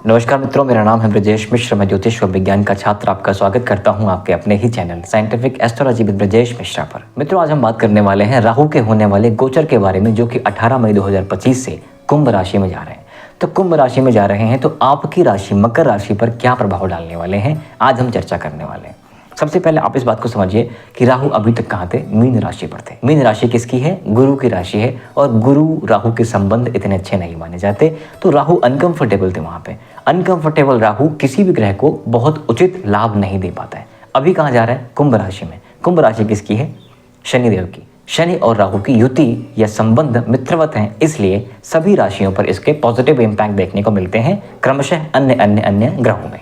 नमस्कार मित्रों, मेरा नाम है ब्रजेश मिश्र। मैं ज्योतिष व विज्ञान का छात्र आपका स्वागत करता हूं आपके अपने ही channel scientific astrology with Brajesh Mishra पर। मित्रों, आज हम बात करने वाले हैं राहु के होने वाले गोचर के बारे में, जो कि 18 मई 2025 से कुंभ राशि में जा रहे हैं। तो कुंभ राशि में जा रहे हैं तो आपकी राशि मकर राशि पर क्या प्रभाव डालने वाले हैं, आज हम चर्चा करने वाले हैं। सबसे पहले आप इस बात को समझिए कि राहु अभी तक कहाँ थे? मीन राशि पर थे। मीन राशि किसकी है? गुरु की राशि है, और गुरु राहु के संबंध इतने अच्छे नहीं माने जाते, तो राहु अनकंफर्टेबल थे वहाँ पे। अनकंफर्टेबल राहु किसी भी ग्रह को बहुत उचित लाभ नहीं दे पाता है। अभी कहाँ जा रहा है? कुंभ राशि में। कुंभ राशि किसकी है? शनिदेव की। शनि और राहु की युति या संबंध मित्रवत हैं, इसलिए सभी राशियों पर इसके पॉजिटिव इम्पैक्ट देखने को मिलते हैं, क्रमशः अन्य अन्य अन्य ग्रहों में।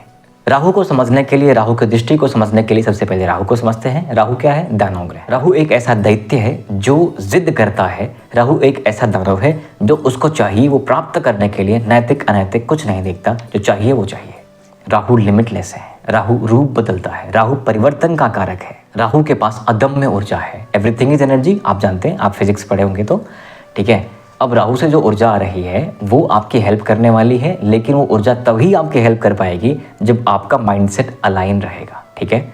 राहु को समझने के लिए, राहु की दृष्टि को समझने के लिए सबसे पहले राहु को समझते हैं। राहु क्या है? दानव ग्रह। राहु एक ऐसा दैत्य है जो जिद करता है। राहु एक ऐसा दानव है जो उसको चाहिए वो प्राप्त करने के लिए नैतिक अनैतिक कुछ नहीं देखता, जो चाहिए वो चाहिए। राहु लिमिटलेस है। राहु रूप बदलता है। राहु परिवर्तन का कारक है। राहु के पास अदम्य ऊर्जा है। एवरीथिंग इज एनर्जी, आप जानते हैं, आप फिजिक्स पढ़े होंगे तो, ठीक है। अब राहु से जो ऊर्जा आ रही है वो आपकी हेल्प करने वाली है, लेकिन वो ऊर्जा तभी आपकी हेल्प कर पाएगी जब आपका माइंडसेट अलाइन रहेगा, ठीक है।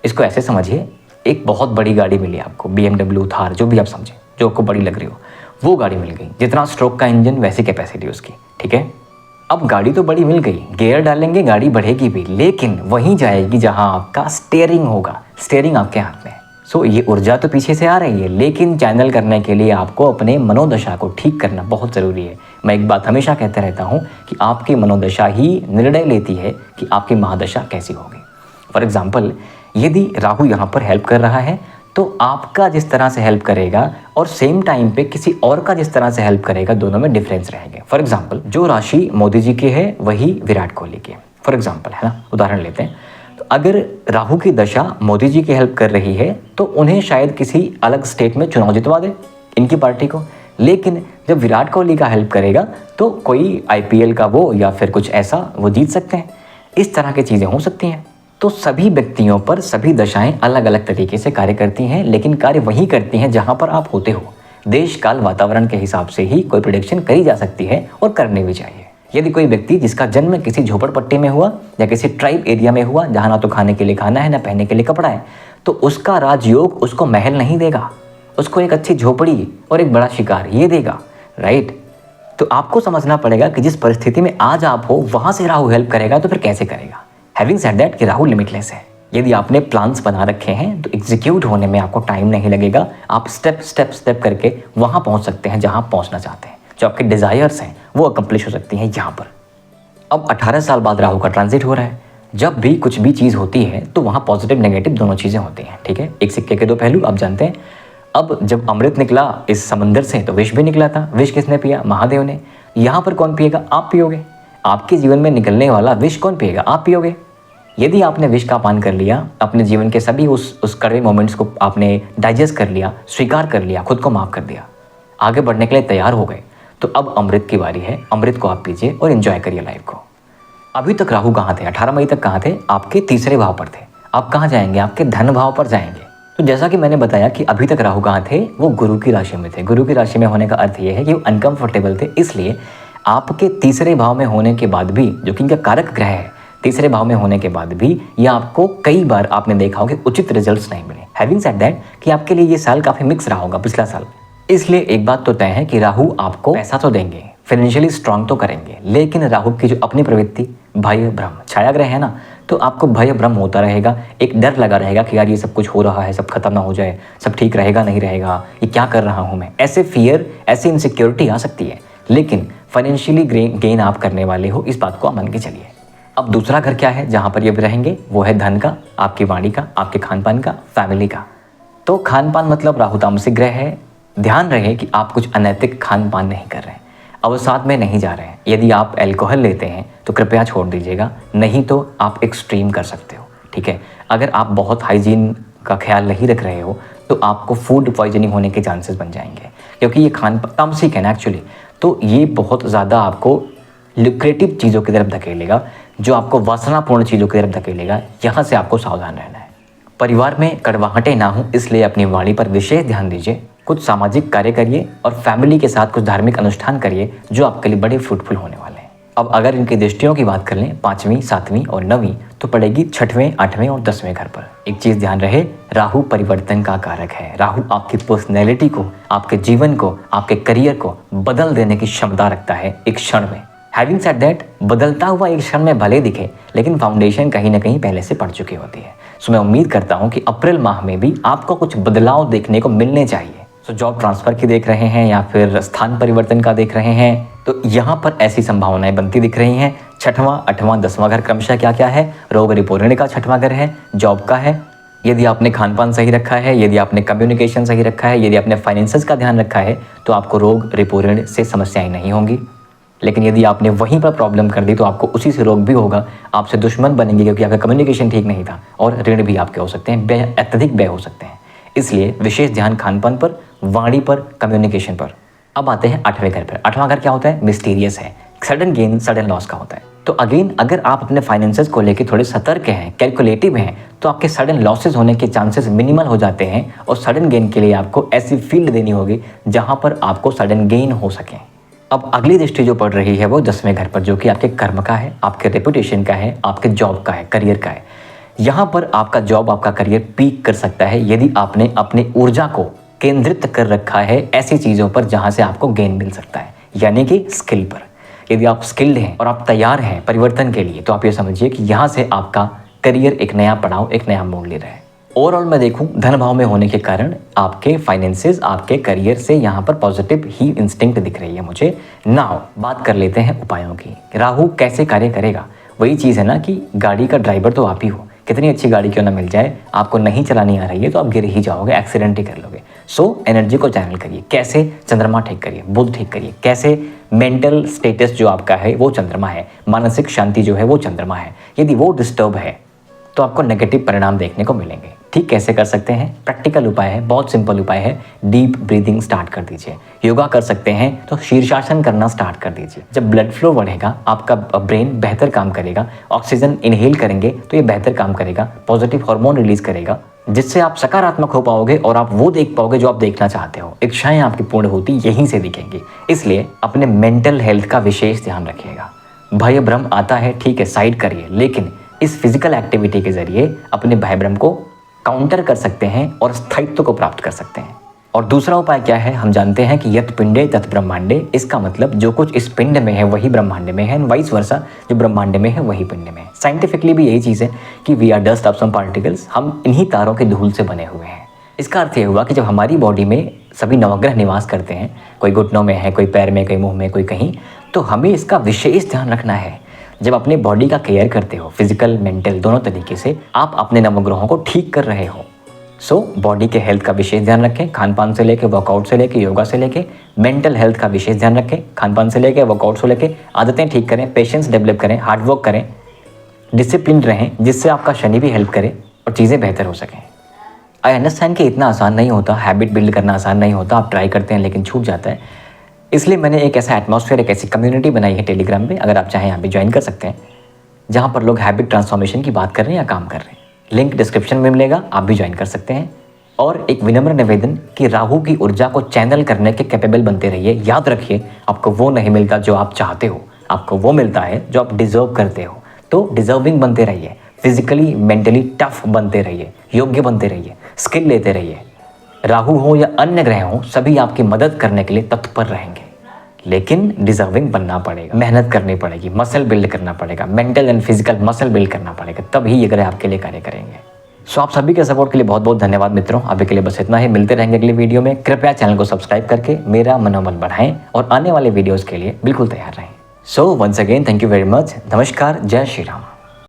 इसको ऐसे समझिए, एक बहुत बड़ी गाड़ी मिली आपको, BMW, थार, जो भी आप समझें, जो आपको बड़ी लग रही हो, वो गाड़ी मिल गई। जितना स्ट्रोक का इंजन वैसी कैपेसिटी उसकी, ठीक है। अब गाड़ी तो बड़ी मिल गई, गियर डालेंगे गाड़ी बढ़ेगी भी, लेकिन वहीं जाएगी जहां आपका स्टीयरिंग होगा। स्टीयरिंग आपके हाथ में है। सो ये ऊर्जा तो पीछे से आ रही है, लेकिन चैनल करने के लिए आपको अपने मनोदशा को ठीक करना बहुत ज़रूरी है। मैं एक बात हमेशा कहता रहता हूँ कि आपकी मनोदशा ही निर्णय लेती है कि आपकी महादशा कैसी होगी। फॉर एग्जाम्पल, यदि राहु यहाँ पर हेल्प कर रहा है तो आपका जिस तरह से हेल्प करेगा और सेम टाइम पे किसी और का जिस तरह से हेल्प करेगा, दोनों में डिफरेंस रहेंगे। फॉर एग्जाम्पल, जो राशि मोदी जी की है वही विराट कोहली की है, फॉर एग्जाम्पल, है ना, उदाहरण लेते हैं। तो अगर राहु की दशा मोदी जी की हेल्प कर रही है तो उन्हें शायद किसी अलग स्टेट में चुनाव जितवा दे इनकी पार्टी को, लेकिन जब विराट कोहली का हेल्प करेगा तो कोई IPL का वो या फिर कुछ ऐसा वो जीत सकते हैं। इस तरह की चीज़ें हो सकती हैं। तो सभी व्यक्तियों पर सभी दशाएं अलग अलग तरीके से कार्य करती हैं, लेकिन कार्य वही करती हैं जहां पर आप होते हो। देश काल वातावरण के हिसाब से ही कोई प्रेडिक्शन करी जा सकती है और करनी भी चाहिए। यदि कोई व्यक्ति जिसका जन्म किसी झोपड़पट्टी में हुआ या किसी ट्राइब एरिया में हुआ जहां ना तो खाने के लिए खाना है ना पहनने के लिए कपड़ा है, तो उसका राजयोग उसको महल नहीं देगा, उसको एक अच्छी झोपड़ी और एक बड़ा शिकार ये देगा, राइट। तो आपको समझना पड़ेगा कि जिस परिस्थिति में आज आप हो वहां से राहु हेल्प करेगा तो फिर कैसे करेगा। हैविंग सेड दैट कि राहु लिमिटलेस है। यदि आपने प्लान्स बना रखे हैं तो एग्जीक्यूट होने में आपको टाइम नहीं लगेगा। आप स्टेप करके वहां पहुंच सकते हैं जहां पहुंचना चाहते हैं। जो आपके डिजायर्स हैं वो अकम्प्लिश हो सकती हैं यहाँ पर। अब 18 साल बाद राहु का ट्रांजिट हो रहा है। जब भी कुछ भी चीज़ होती है तो वहाँ पॉजिटिव नेगेटिव दोनों चीज़ें होती हैं, ठीक है। एक सिक्के के दो पहलू, आप जानते हैं। अब जब अमृत निकला इस समंदर से तो विष भी निकला था। विष किसने पिया? महादेव ने। यहाँ पर कौन पिएगा? आप पियोगे। आपके जीवन में निकलने वाला विष कौन पिएगा? आप पियोगे। यदि आपने विष का पान कर लिया, अपने जीवन के सभी उस कड़वे मोमेंट्स को आपने डाइजेस्ट कर लिया, स्वीकार कर लिया, खुद को माफ़ कर दिया, आगे बढ़ने के लिए तैयार हो गए, तो अब अमृत की बारी है। अमृत को आप पीजिए और एंजॉय करिए लाइफ को। अभी तक राहु कहाँ थे? 18 मई तक कहाँ थे? आपके तीसरे भाव पर थे। आप कहाँ जाएंगे? आपके धन भाव पर जाएंगे। तो जैसा कि मैंने बताया कि अभी तक राहु कहाँ थे? वो गुरु की राशि में थे। गुरु की राशि में होने का अर्थ ये है कि वो अनकंफर्टेबल थे, इसलिए आपके तीसरे भाव में होने के बाद भी, जो कि इनका कारक ग्रह है, तीसरे भाव में होने के बाद भी यह आपको कई बार आपने देखा होगा उचित रिजल्ट्स नहीं मिले। हैविंग सेड दैट कि आपके लिए ये साल काफ़ी मिक्स रहा होगा, पिछला साल। इसलिए एक बात तो तय है कि राहु आपको पैसा तो देंगे, फाइनेंशियली स्ट्रांग तो करेंगे, लेकिन राहु की जो अपनी प्रवृत्ति, भय भ्रम, छाया ग्रह है ना, तो आपको भय भ्रम होता रहेगा। एक डर लगा रहेगा कि यार ये सब कुछ हो रहा है, सब खत्म ना हो जाए, सब ठीक रहेगा नहीं रहेगा, ये क्या कर रहा हूँ मैं। ऐसे फियर, ऐसी इनसिक्योरिटी आ सकती है, लेकिन फाइनेंशियली गेन आप करने वाले हो, इस बात को आप मान के चलिए। अब दूसरा घर क्या है जहाँ पर ये भी रहेंगे? वो है धन का, आपकी वाणी का, आपके खान पान का, फैमिली का। तो खान पान मतलब राहु तामसिक ग्रह है। ध्यान रहे कि आप कुछ अनैतिक खान पान नहीं कर रहे हैं, अवसाद में नहीं जा रहे हैं। यदि आप अल्कोहल लेते हैं तो कृपया छोड़ दीजिएगा, नहीं तो आप एक्सट्रीम कर सकते हो, ठीक है। अगर आप बहुत हाइजीन का ख्याल नहीं रख रहे हो तो आपको फूड पॉइजनिंग होने के चांसेस बन जाएंगे, क्योंकि ये खान तामसिक है ना एक्चुअली। तो ये बहुत ज़्यादा आपको लुक्रेटिव चीज़ों की तरफ धकेलेगा, जो आपको वासनापूर्ण चीज़ों की तरफ धकेलेगा। यहाँ से आपको सावधान रहना है। परिवार में कड़वाहटें ना हो, इसलिए अपनी वाणी पर विशेष ध्यान दीजिए। कुछ सामाजिक कार्य करिए और फैमिली के साथ कुछ धार्मिक अनुष्ठान करिए जो आपके लिए बड़े फ्रूटफुल होने वाले हैं। अब अगर इनकी दृष्टियों की बात कर लें 5वीं, 7वीं और 9वीं, तो पड़ेगी 6वें, 8वें और 10वें घर पर। एक चीज़ ध्यान रहे, राहु परिवर्तन का कारक है। राहु आपकी पर्सनैलिटी को, आपके जीवन को, आपके करियर को बदल देने की क्षमता रखता है एक क्षण में। हैविंग सेड दैट, बदलता हुआ एक क्षण में भले दिखे, लेकिन फाउंडेशन कहीं ना कहीं पहले से पड़ चुकी होती है। सो मैं उम्मीद करता हूँ कि अप्रैल माह में भी आपको कुछ बदलाव देखने को मिलने चाहिए। सो जॉब ट्रांसफ़र की देख रहे हैं या फिर स्थान परिवर्तन का देख रहे हैं, तो यहाँ पर ऐसी संभावनाएं बनती दिख रही हैं। 6वां, 8वां, 10वां घर क्रमशः क्या क्या है? रोग रिपोर्टिंग का 6वां घर है, जॉब का है। यदि आपने खान पान सही रखा है, यदि आपने कम्युनिकेशन सही रखा है, यदि आपने फाइनेंसेस का ध्यान रखा है, तो आपको रोग रिपोर्टिंग से समस्याएं नहीं होंगी। लेकिन यदि आपने वहीं पर प्रॉब्लम कर दी तो आपको उसी से रोग भी होगा, आपसे दुश्मन बनेंगे क्योंकि आपका कम्युनिकेशन ठीक नहीं था, और ऋण भी आपके हो सकते हैं, अत्यधिक व्यय हो सकते हैं। इसलिए विशेष ध्यान खान पान पर, वाणी पर, कम्युनिकेशन पर। अब आते हैं 8वें घर पर। 8वां घर क्या होता है? मिस्टीरियस है, सडन गेन, सडन लॉस का होता है। तो अगेन, अगर आप अपने फाइनेंसेस को लेकर थोड़े सतर्क हैं, कैलकुलेटिव हैं, तो आपके सडन लॉसेस होने के चांसेस मिनिमल हो जाते हैं, और सडन गेन के लिए आपको ऐसी फील्ड देनी होगी जहां पर आपको सडन गेन हो सके। अब अगली दृष्टि जो पड़ रही है वो 10वें घर पर, जो कि आपके कर्म का है, आपके रेपुटेशन का है, आपके जॉब का है, करियर का है। यहाँ पर आपका जॉब, आपका करियर पीक कर सकता है यदि आपने अपनी ऊर्जा को केंद्रित कर रखा है ऐसी चीज़ों पर जहाँ से आपको गेन मिल सकता है, यानी कि स्किल पर। यदि आप स्किल्ड हैं और आप तैयार हैं परिवर्तन के लिए, तो आप ये समझिए कि यहाँ से आपका करियर एक नया पड़ाव, एक नया मोड़ ले रहा है। ओवरऑल मैं देखूं, धन भाव में होने के कारण आपके फाइनेंसेस, आपके करियर से यहाँ पर पॉजिटिव ही इंस्टिंक्ट दिख रही है मुझे। नाउ बात कर लेते हैं उपायों की। राहु कैसे कार्य करेगा? वही चीज़ है ना कि गाड़ी का ड्राइवर तो आप ही हो। कितनी अच्छी गाड़ी क्यों ना मिल जाए, आपको नहीं चलानी आ रही है तो आप गिर ही जाओगे, एक्सीडेंट ही कर लोगे। सो एनर्जी को चैनल करिए। कैसे? चंद्रमा ठीक करिए, बुध ठीक करिए। कैसे? मेंटल स्टेटस जो आपका है वो चंद्रमा है, मानसिक शांति जो है वो चंद्रमा है। यदि वो डिस्टर्ब है तो आपको नेगेटिव परिणाम देखने को मिलेंगे। ठीक कैसे कर सकते हैं? प्रैक्टिकल उपाय है, बहुत सिंपल उपाय है। डीप ब्रीदिंग स्टार्ट कर दीजिए। योगा कर सकते हैं तो शीर्षासन करना स्टार्ट कर दीजिए। जब ब्लड फ्लो बढ़ेगा, आपका ब्रेन बेहतर काम करेगा। ऑक्सीजन इनहेल करेंगे तो ये बेहतर काम करेगा, पॉजिटिव हार्मोन रिलीज करेगा, जिससे आप सकारात्मक हो पाओगे और आप वो देख पाओगे जो आप देखना चाहते हो। इच्छाएं आपकी पूर्ण होती यहीं से दिखेंगी। इसलिए अपने मेंटल हेल्थ का विशेष ध्यान रखिएगा। भय भ्रम आता है, ठीक है, साइड करिए, लेकिन इस फिजिकल एक्टिविटी के जरिए अपने भय भ्रम को काउंटर कर सकते हैं और स्थायित्व को प्राप्त कर सकते हैं। और दूसरा उपाय क्या है? हम जानते हैं कि यत् पिंडे तत् ब्रह्मांडे। इसका मतलब जो कुछ इस पिंड में है वही ब्रह्मांड में है, एंड वाइस वर्सा, जो ब्रह्मांड में है वही पिंड में है। साइंटिफिकली भी यही चीज़ है कि we are dust of some particles, हम इन्हीं तारों के धूल से बने हुए हैं। इसका अर्थ ये हुआ कि जब हमारी बॉडी में सभी नवग्रह निवास करते हैं, कोई घुटनों में है, कोई पैर में, कोई मुंह में, कोई कहीं, तो हमें इसका विशेष ध्यान रखना है। जब अपने बॉडी का केयर करते हो, फिजिकल मेंटल दोनों तरीके से, आप अपने नवग्रहों को ठीक कर रहे हो। सो बॉडी के हेल्थ का विशेष ध्यान रखें, खान पान से लेके, वर्कआउट से लेके, योगा से लेके। मेंटल हेल्थ का विशेष ध्यान रखें, खान पान से लेके, वर्कआउट से लेके। आदतें ठीक करें, पेशेंस डेवलप करें, हार्ड वर्क करें, डिसिप्लिन रहें, जिससे आपका शनि भी हेल्प करे और चीज़ें बेहतर हो सकें। आई अंडरस्टैंड कि इतना आसान नहीं होता, हैबिट बिल्ड करना आसान नहीं होता। आप ट्राई करते हैं लेकिन छूट जाता है। इसलिए मैंने एक ऐसा एटमॉस्फेयर, एक ऐसी कम्युनिटी बनाई है टेलीग्राम पे, अगर आप चाहें यहाँ पे ज्वाइन कर सकते हैं, जहाँ पर लोग हैबिट ट्रांसफॉर्मेशन की बात कर रहे हैं या काम कर रहे हैं। लिंक डिस्क्रिप्शन में मिलेगा, आप भी ज्वाइन कर सकते हैं। और एक विनम्र निवेदन कि राहु की ऊर्जा को चैनल करने के कैपेबल बनते रहिए। याद रखिए, आपको वो नहीं मिलता जो आप चाहते हो, आपको वो मिलता है जो आप डिजर्व करते हो। तो डिजर्विंग बनते रहिए, फिजिकली मेंटली टफ बनते रहिए, योग्य बनते रहिए, स्किल लेते रहिए। राहु हो या अन्य ग्रह हो, सभी आपकी मदद करने के लिए तत्पर रहेंगे, लेकिन डिजर्विंग बनना पड़ेगा, मेहनत करनी पड़ेगी, मसल बिल्ड करना पड़ेगा, mental and physical muscle build करना पड़ेगा, तभी ये ग्रह आपके लिए कार्य करेंगे। सो आप सभी के सपोर्ट के लिए बहुत बहुत धन्यवाद मित्रों। अभी के लिए बस इतना ही, मिलते रहेंगे अगली वीडियो में। कृपया चैनल को सब्सक्राइब करके मेरा मनोबल बढ़ाएं और आने वाले वीडियोज़ के लिए बिल्कुल तैयार रहें। So once again thank you very much. नमस्कार, जय श्री राम।